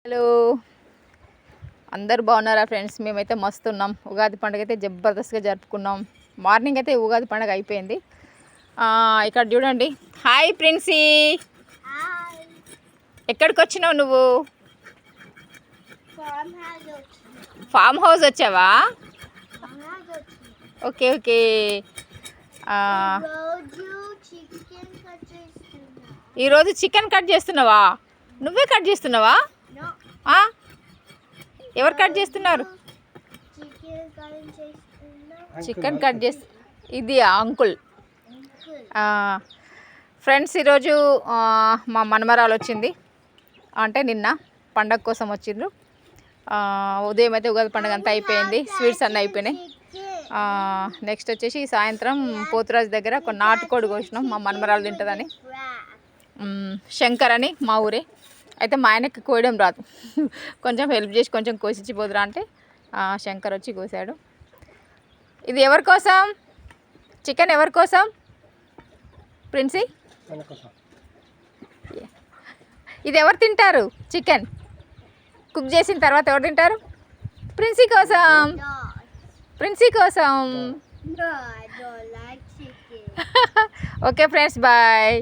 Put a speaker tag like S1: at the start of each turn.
S1: Hello, అందరు బాగున్నారా friends? మేమైతే మస్తు ఉన్నాం. ఉగాది పండుగ అయితే జబర్దస్త్గా జరుపుకున్నాం. మార్నింగ్ అయితే ఉగాది పండుగ అయిపోయింది. ఇక్కడ చూడండి. హాయ్ ప్రిన్సీ, ఎక్కడికి వచ్చినావు నువ్వు? ఫామ్ హౌస్ వచ్చావా? Okay okay. ఈరోజు చికెన్ కట్ చేస్తున్నావా? నువ్వే కట్ చేస్తున్నావా? ఎవరు కట్ చేస్తున్నారు? చికెన్ కట్ చేసి ఇది అంకుల్. ఫ్రెండ్స్, ఈరోజు మా మనమరాలు వచ్చింది. అంటే నిన్న పండగ కోసం వచ్చిండ్రు. ఉదయం అయితే ఉగాది పండుగ అంతా అయిపోయింది. స్వీట్స్ అన్నీ అయిపోయినాయి. నెక్స్ట్ వచ్చేసి సాయంత్రం పోతురాజు దగ్గర ఒక నాటుకోడి కోసినాం. మా మనమరాలు తింటుందని. శంకర్ అని మా ఊరే. అయితే మా ఆయనకి కోయడం రాదు. కొంచెం హెల్ప్ చేసి కొంచెం కోసిచ్చి పోదురా అంటే శంకర్ వచ్చి కోసాడు. ఇది ఎవరి కోసం? చికెన్ ఎవరి కోసం ప్రిన్సీ? ఇది ఎవరు తింటారు? చికెన్ కుక్ చేసిన తర్వాత ఎవరు తింటారు? ప్రిన్సీ కోసం. ప్రిన్సీ కోసం. Okay friends, bye.